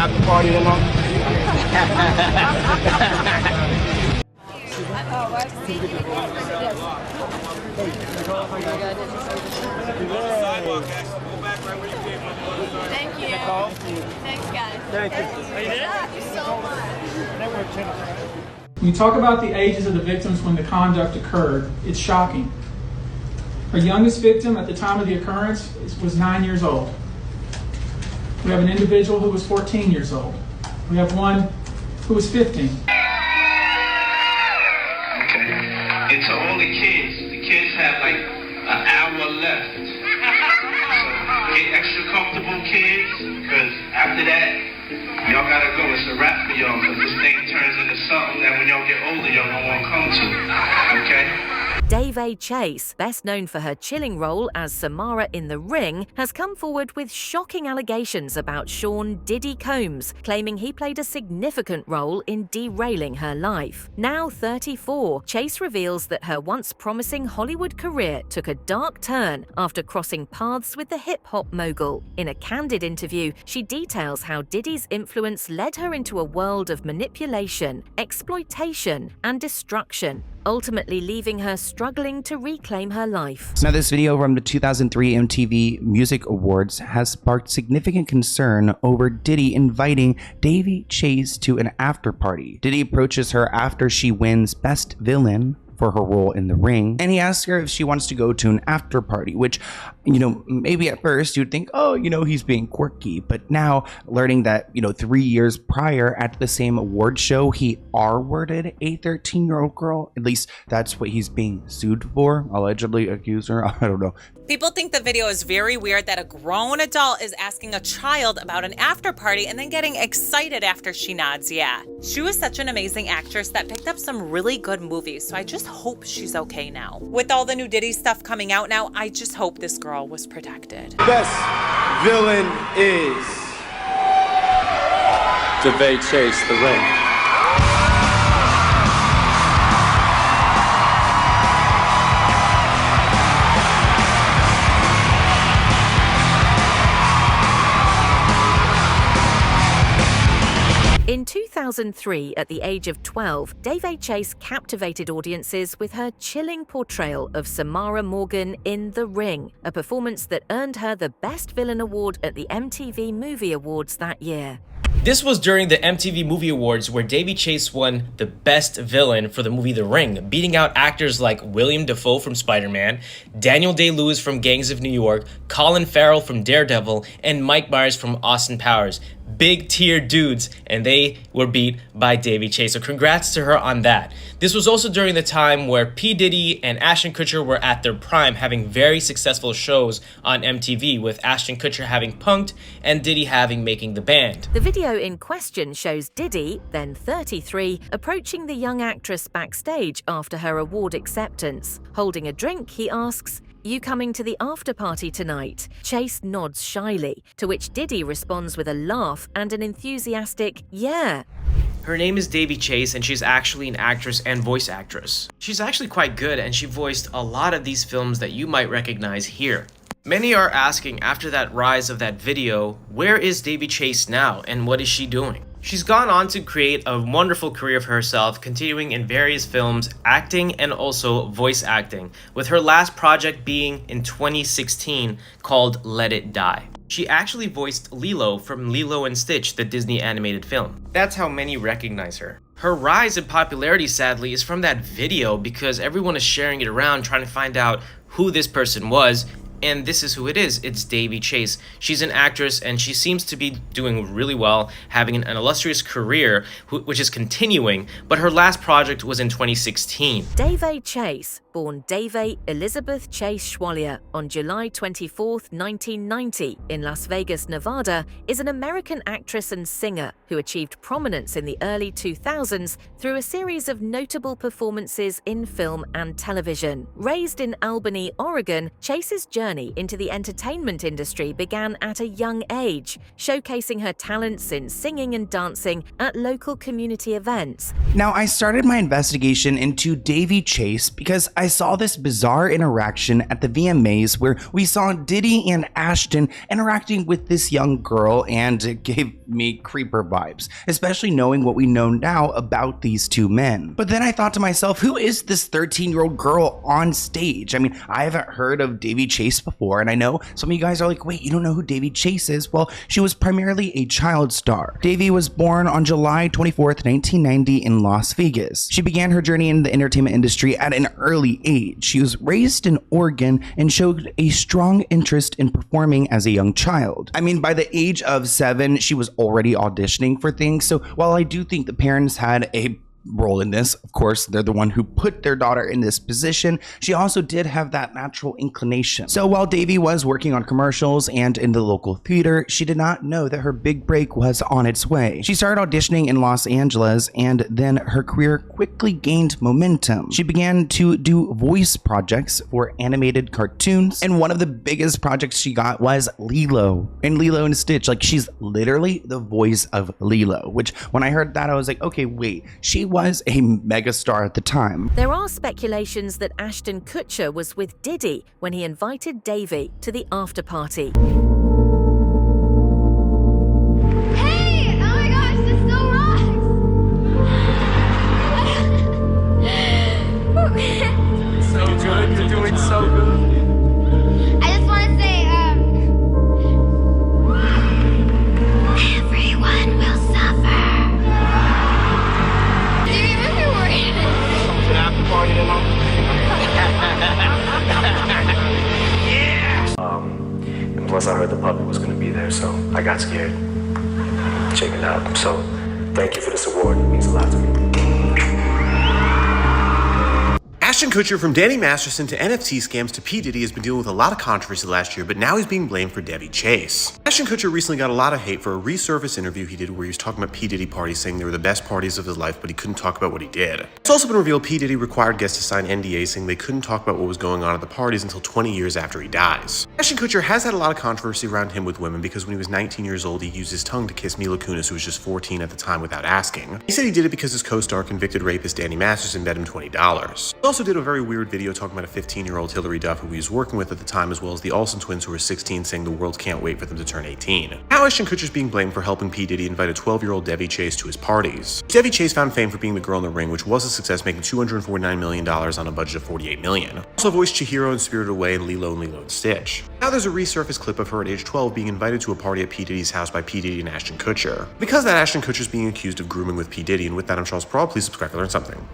after party along. Thank you. Thanks, guys. Thank you. Thank you so much. When you talk about the ages of the victims when the conduct occurred, it's shocking. Our youngest victim at the time of the occurrence was 9 years old. We have an individual who was 14 years old. We have one who was 15. Okay. And to all the kids have like an hour left. So get extra comfortable, kids, because after that, y'all gotta go. It's a wrap for y'all, because this thing turns into something that when y'all get older, y'all don't want to come to. Okay? Daveigh Chase, best known for her chilling role as Samara in The Ring, has come forward with shocking allegations about Sean Diddy Combs, claiming he played a significant role in derailing her life. Now 34, Chase reveals that her once promising Hollywood career took a dark turn after crossing paths with the hip-hop mogul. In a candid interview, she details how Diddy's influence led her into a world of manipulation, exploitation, and destruction, ultimately leaving her struggling to reclaim her life. Now, this video from the 2003 MTV Music Awards has sparked significant concern over Diddy inviting Daveigh Chase to an after party. Diddy approaches her after she wins Best Villain for her role in The Ring, and he asks her if she wants to go to an after party, which, maybe at first you'd think, oh, he's being quirky, but now learning that, 3 years prior at the same award show, he R-worded a 13-year-old girl. At least that's what he's being sued for, allegedly accused her. I don't know. People think the video is very weird that a grown adult is asking a child about an after party and then getting excited after she nods yeah. She was such an amazing actress that picked up some really good movies, so I just hope she's okay now. With all the new Diddy stuff coming out now, I just hope this girl was protected. Best villain is Daveigh Chase, The Ring. In 2003, at the age of 12, Daveigh Chase captivated audiences with her chilling portrayal of Samara Morgan in The Ring, a performance that earned her the Best Villain Award at the MTV Movie Awards that year. This was during the MTV Movie Awards where Daveigh Chase won the Best Villain for the movie The Ring, beating out actors like William Dafoe from Spider-Man, Daniel Day-Lewis from Gangs of New York, Colin Farrell from Daredevil, and Mike Myers from Austin Powers. Big tier dudes, and they were beat by Daveigh Chase, so congrats to her on that. This was also during the time where P. Diddy and Ashton Kutcher were at their prime, having very successful shows on MTV, with Ashton Kutcher having Punk'd and Diddy having Making the Band. The video in question shows Diddy, then 33, approaching the young actress backstage after her award acceptance. Holding a drink, he asks, "You coming to the after party tonight?" Chase nods shyly, to which Diddy responds with a laugh and an enthusiastic, "Yeah." Her name is Daveigh Chase, and she's actually an actress and voice actress. She's actually quite good, and she voiced a lot of these films that you might recognize here. Many are asking after that rise of that video, where is Daveigh Chase now and what is she doing? She's gone on to create a wonderful career for herself, continuing in various films, acting and also voice acting, with her last project being in 2016 called Let It Die. She actually voiced Lilo from Lilo and Stitch, the Disney animated film. That's how many recognize her. Her rise in popularity, sadly, is from that video because everyone is sharing it around trying to find out who this person was. And this is who it is. It's Daveigh Chase. She's an actress and she seems to be doing really well, having an illustrious career, which is continuing, but her last project was in 2016. Daveigh Chase, born Daveigh Elizabeth Chase Schwalier on July 24, 1990, in Las Vegas, Nevada, is an American actress and singer who achieved prominence in the early 2000s through a series of notable performances in film and television. Raised in Albany, Oregon, Chase's journey into the entertainment industry began at a young age, showcasing her talents in singing and dancing at local community events. Now, I started my investigation into Daveigh Chase because I saw this bizarre interaction at the VMAs where we saw Diddy and Ashton interacting with this young girl, and it gave me creeper vibes, especially knowing what we know now about these two men. But then I thought to myself, who is this 13-year-old girl on stage? I mean, I haven't heard of Daveigh Chase before, and I know some of you guys are like, wait, you don't know who Daveigh Chase is? Well, she was primarily a child star. Daveigh was born on July 24th, 1990 in Las Vegas. She began her journey in the entertainment industry at an early age. She was raised in Oregon and showed a strong interest in performing as a young child. I mean, by the age of 7, she was already auditioning for things. So while I do think the parents had a role in this, of course, they're the one who put their daughter in this position, she also did have that natural inclination. So while Daveigh was working on commercials and in the local theater, she did not know that her big break was on its way. She started auditioning in Los Angeles, and then her career quickly gained momentum. She began to do voice projects for animated cartoons, and one of the biggest projects she got was Lilo and Stitch. Like, she's literally the voice of Lilo, which when I heard that, I was like, okay, wait, she was a megastar at the time. There are speculations that Ashton Kutcher was with Diddy when he invited Daveigh to the after party. Hey! Oh my gosh, this still rocks! So good. You're doing so good. I just want to say, everyone will suffer. Do you remember worrying? An after party alone. And plus I heard the puppet was going to be there, so I got scared. Check it out. So thank you for this award. It means a lot to me. Ashton Kutcher, from Danny Masterson to NFT scams to P. Diddy, has been dealing with a lot of controversy last year, but now he's being blamed for Daveigh Chase. Ashton Kutcher recently got a lot of hate for a resurfaced interview he did where he was talking about P. Diddy parties, saying they were the best parties of his life, but he couldn't talk about what he did. It's also been revealed P. Diddy required guests to sign NDAs, saying they couldn't talk about what was going on at the parties until 20 years after he dies. Ashton Kutcher has had a lot of controversy around him with women because when he was 19 years old, he used his tongue to kiss Mila Kunis, who was just 14 at the time, without asking. He said he did it because his co-star, convicted rapist Danny Masterson, bet him $20. He also did a very weird video talking about a 15-year-old Hillary Duff who he was working with at the time, as well as the Olsen twins who were 16, saying the world can't wait for them to turn 18. Now Ashton Kutcher's being blamed for helping P. Diddy invite a 12-year-old Daveigh Chase to his parties. Daveigh Chase found fame for being the girl in the ring, which was a success, making $249 million on a budget of $48 million. Also voiced Chihiro in Spirited Away and Lilo and Stitch. Now there's a resurfaced clip of her at age 12 being invited to a party at P. Diddy's house by P. Diddy and Ashton Kutcher. Because that, Ashton Kutcher's being accused of grooming with P. Diddy, and with that, I'm Charles Perrault. Please subscribe to learn something.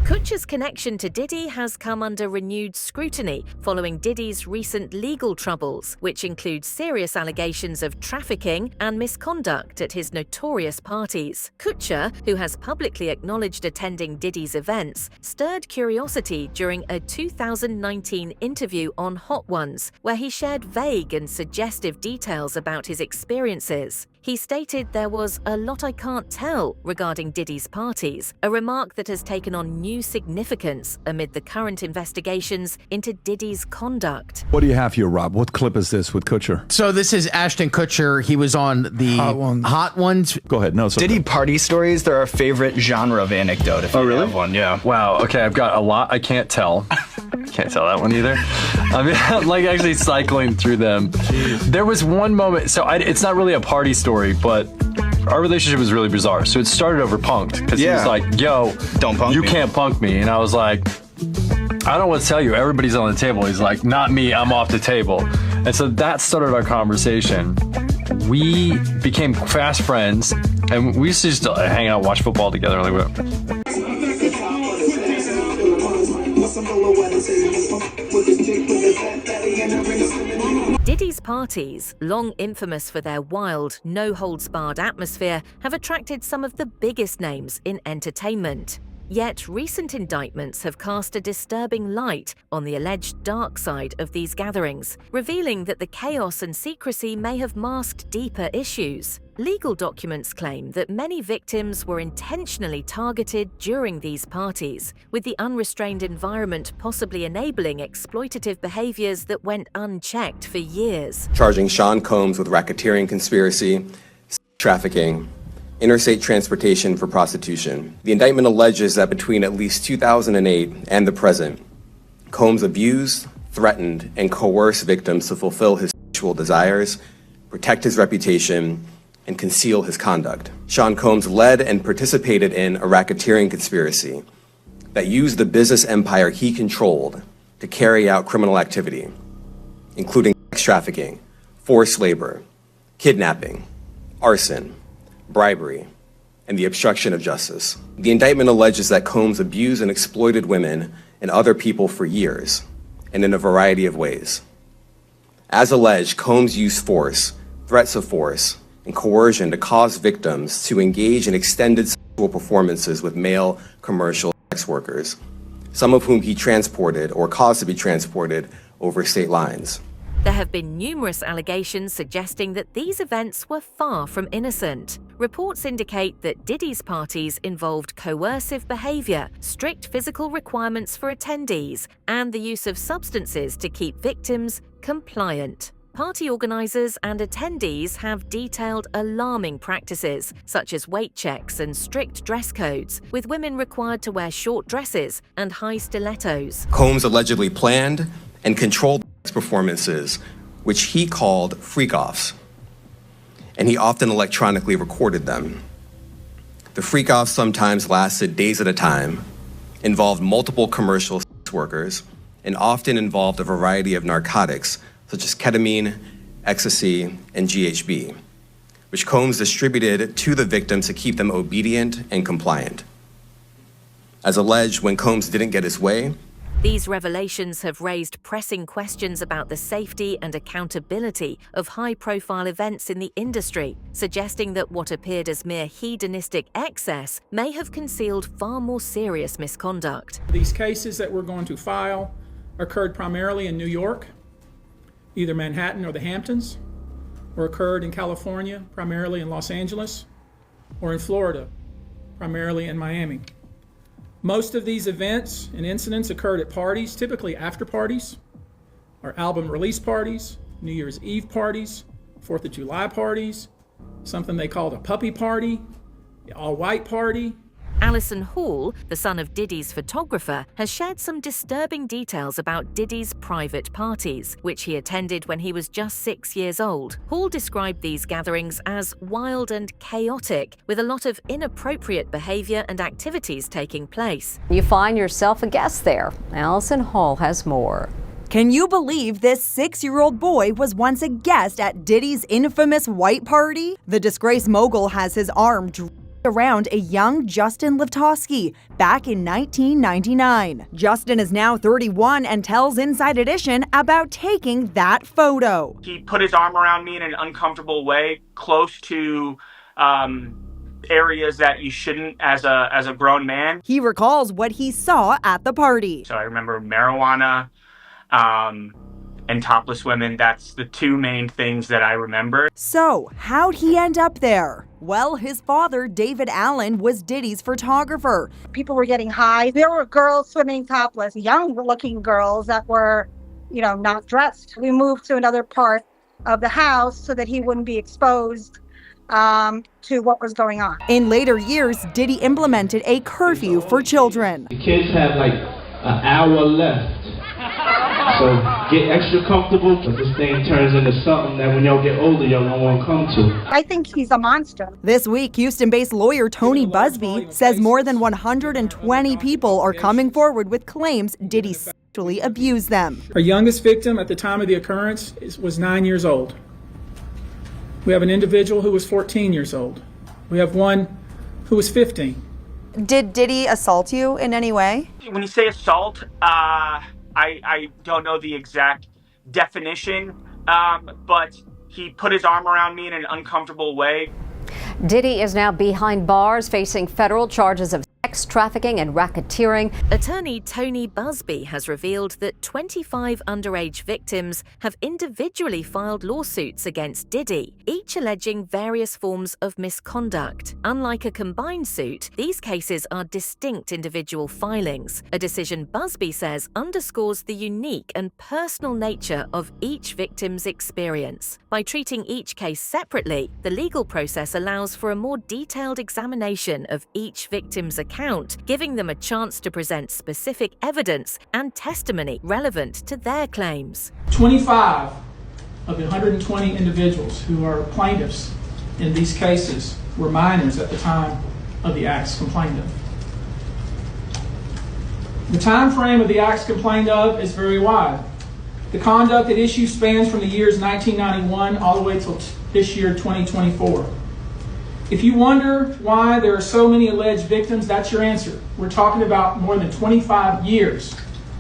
Kutcher's connection to Diddy has come under renewed scrutiny following Diddy's recent legal troubles, which include serious allegations of trafficking and misconduct at his notorious parties. Kutcher, who has publicly acknowledged attending Diddy's events, stirred curiosity during a 2019 interview on Hot Ones, where he shared vague and suggestive details about his experiences. He stated there was a lot I can't tell regarding Diddy's parties, a remark that has taken on new significance amid the current investigations into Diddy's conduct. What do you have here, Rob? What clip is this with Kutcher? So this is Ashton Kutcher. He was on the Hot Ones. Go ahead. No, Diddy party stories, they're our favorite genre of anecdote. If you have one, yeah. Wow. Okay, I've got a lot. I can't tell. Can't tell that one either. I mean, I'm like actually cycling through them. There was one moment, so it's not really a party story, but our relationship was really bizarre. So it started over punked, because he was like, yo, don't punk you me. Can't punk me. And I was like, I don't know what to tell you. Everybody's on the table. He's like, not me, I'm off the table. And so that started our conversation. We became fast friends, and we used to just hang out, watch football together. Like, whatever. Diddy's parties, long infamous for their wild, no-holds-barred atmosphere, have attracted some of the biggest names in entertainment. Yet recent indictments have cast a disturbing light on the alleged dark side of these gatherings, revealing that the chaos and secrecy may have masked deeper issues. Legal documents claim that many victims were intentionally targeted during these parties, with the unrestrained environment possibly enabling exploitative behaviors that went unchecked for years. Charging Sean Combs with racketeering conspiracy, trafficking, interstate transportation for prostitution. The indictment alleges that between at least 2008 and the present, Combs abused, threatened, and coerced victims to fulfill his sexual desires, protect his reputation, and conceal his conduct. Sean Combs led and participated in a racketeering conspiracy that used the business empire he controlled to carry out criminal activity, including sex trafficking, forced labor, kidnapping, arson, bribery, and the obstruction of justice. The indictment alleges that Combs abused and exploited women and other people for years, and in a variety of ways. As alleged, Combs used force, threats of force, and coercion to cause victims to engage in extended sexual performances with male commercial sex workers, some of whom he transported or caused to be transported over state lines. There have been numerous allegations suggesting that these events were far from innocent. Reports indicate that Diddy's parties involved coercive behavior, strict physical requirements for attendees, and the use of substances to keep victims compliant. Party organizers and attendees have detailed alarming practices, such as weight checks and strict dress codes, with women required to wear short dresses and high stilettos. Combs allegedly planned and controlled performances, which he called freak-offs, and he often electronically recorded them. The freak-offs sometimes lasted days at a time, involved multiple commercial sex workers, and often involved a variety of narcotics, such as ketamine, ecstasy, and GHB, which Combs distributed to the victims to keep them obedient and compliant. As alleged, when Combs didn't get his way, these revelations have raised pressing questions about the safety and accountability of high-profile events in the industry, suggesting that what appeared as mere hedonistic excess may have concealed far more serious misconduct. These cases that we're going to file occurred primarily in New York, either Manhattan or the Hamptons, or occurred in California, primarily in Los Angeles, or in Florida, primarily in Miami. Most of these events and incidents occurred at parties, typically after parties, or album release parties, New Year's Eve parties, 4th of July parties, something they called a puppy party, the all-white party. Allison Hall, the son of Diddy's photographer, has shared some disturbing details about Diddy's private parties, which he attended when he was just 6 years old. Hall described these gatherings as wild and chaotic, with a lot of inappropriate behavior and activities taking place. You find yourself a guest there. Allison Hall has more. Can you believe this 6-year-old boy was once a guest at Diddy's infamous white party? The disgraced mogul has his arm around a young Justin Livtoski back in 1999. Justin is now 31 and tells Inside Edition about taking that photo. He put his arm around me in an uncomfortable way, close to areas that you shouldn't as a grown man. He recalls what he saw at the party. So I remember marijuana and topless women. That's the two main things that I remember. So, how'd he end up there? Well, his father, David Allen, was Diddy's photographer. People were getting high. There were girls swimming topless, young-looking girls that were, not dressed. We moved to another part of the house so that he wouldn't be exposed to what was going on. In later years, Diddy implemented a curfew for children. The kids have like an hour left. So get extra comfortable, because this thing turns into something that when y'all get older, y'all don't want to come to. I think he's a monster. This week, Houston-based lawyer Tony Busby says more than 120 people are coming forward with claims Diddy sexually abused them. Our youngest victim at the time of the occurrence was 9 years old. We have an individual who was 14 years old. We have one who was 15. Did Diddy assault you in any way? When you say assault, I don't know the exact definition, but he put his arm around me in an uncomfortable way. Diddy is now behind bars, facing federal charges of sex trafficking and racketeering. Attorney Tony Busby has revealed that 25 underage victims have individually filed lawsuits against Diddy, each alleging various forms of misconduct. Unlike a combined suit, these cases are distinct individual filings, a decision Busby says underscores the unique and personal nature of each victim's experience. By treating each case separately, the legal process allows for a more detailed examination of each victim's account account, giving them a chance to present specific evidence and testimony relevant to their claims. 25 of the 120 individuals who are plaintiffs in these cases were minors at the time of the acts complained of. The time frame of the acts complained of is very wide. The conduct at issue spans from the years 1991 all the way till this year, 2024. If you wonder why there are so many alleged victims, that's your answer. We're talking about more than 25 years.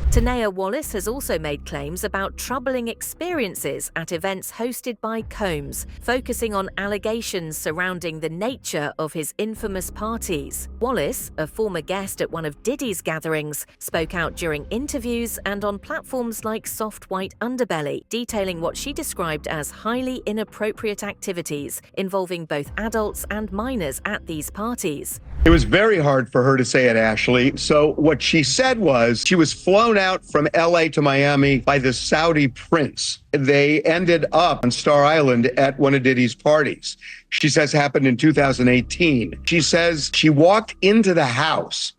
TriniTEA Wallace has also made claims about troubling experiences at events hosted by Combs, focusing on allegations surrounding the nature of his infamous parties. Wallace, a former guest at one of Diddy's gatherings, spoke out during interviews and on platforms like Soft White Underbelly, detailing what she described as highly inappropriate activities involving both adults and minors at these parties. It was very hard for her to say it, Ashley. So what she said was she was flown out from LA to Miami by the Saudi prince. They ended up on Star Island at one of Diddy's parties. She says happened in 2018. She says she walked into the house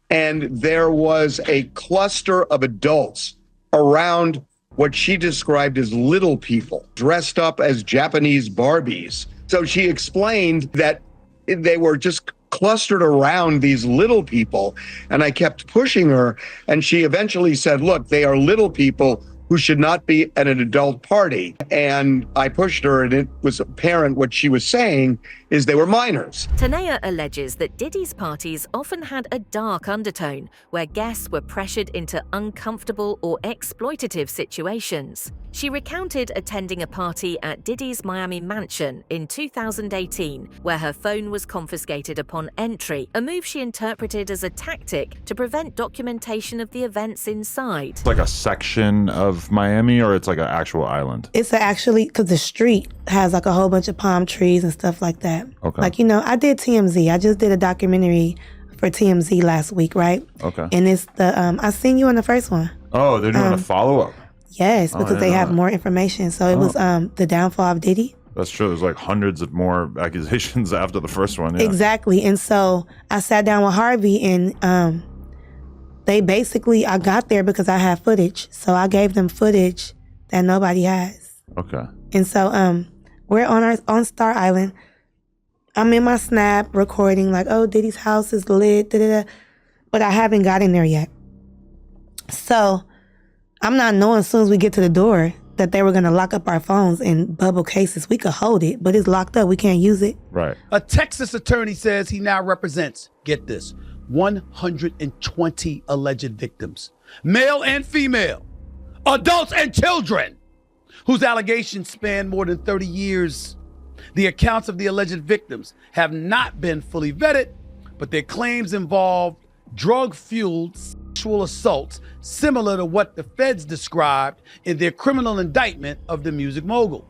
and there was a cluster of adults around what she described as little people dressed up as Japanese Barbies. So she explained that they were just clustered around these little people, and I kept pushing her, and she eventually said, look, they are little people who should not be at an adult party. And I pushed her, and it was apparent what she was saying is they were minors. TriniTEA alleges that Diddy's parties often had a dark undertone, where guests were pressured into uncomfortable or exploitative situations. She recounted attending a party at Diddy's Miami mansion in 2018, where her phone was confiscated upon entry, a move she interpreted as a tactic to prevent documentation of the events inside. It's like a section of Miami, or it's like an actual island? It's actually, because the street has like a whole bunch of palm trees and stuff like that. Okay. Like, you know, I did TMZ. I just did a documentary for TMZ last week, right? Okay. And it's the, I seen you on the first one. Oh, they're doing a follow-up? Yes, because they have more information. So it was the downfall of Diddy. That's true. There's like hundreds of more accusations after the first one. Yeah. Exactly. And so I sat down with Harvey, and they basically, I got there because I had footage. So I gave them footage that nobody has. Okay. And so we're on Star Island. I'm in my Snap recording like, oh, Diddy's house is lit, da-da-da. But I haven't got in there yet. So I'm not knowing as soon as we get to the door that they were going to lock up our phones in bubble cases. We could hold it, but it's locked up. We can't use it. Right. A Texas attorney says he now represents, get this, 120 alleged victims, male and female, adults and children, whose allegations span more than 30 years. The accounts of the alleged victims have not been fully vetted, but their claims involve drug-fueled sexual assaults similar to what the feds described in their criminal indictment of the music mogul.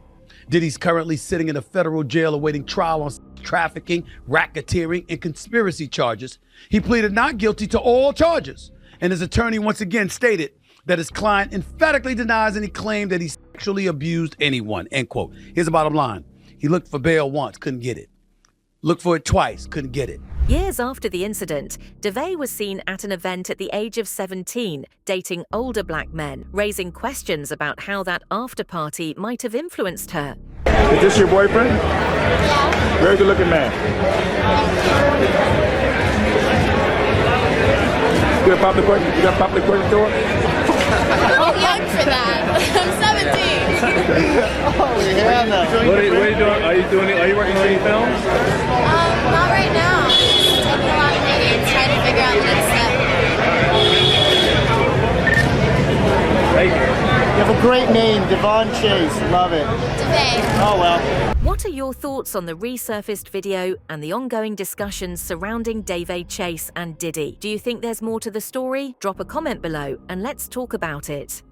Diddy's currently sitting in a federal jail awaiting trial on trafficking, racketeering, and conspiracy charges. He pleaded not guilty to all charges, and his attorney once again stated that his client emphatically denies any claim that he sexually abused anyone, end quote. Here's the bottom line. He looked for bail once, couldn't get it. Looked for it twice, couldn't get it. Years after the incident, Daveigh was seen at an event at the age of 17, dating older black men, raising questions about how that after-party might have influenced her. Is this your boyfriend? Yeah. Very good looking man. You got pop the question? You got pop the question to her? I'm young for that. I'm 17. Holy hell no. What are you doing? Are you working on any films? Not right now. Just taking a lot of meetings, trying to figure out the next step. You have a great name, Daveigh Chase. Love it. Daveigh. Oh well. What are your thoughts on the resurfaced video and the ongoing discussions surrounding Daveigh Chase and Diddy? Do you think there's more to the story? Drop a comment below and let's talk about it.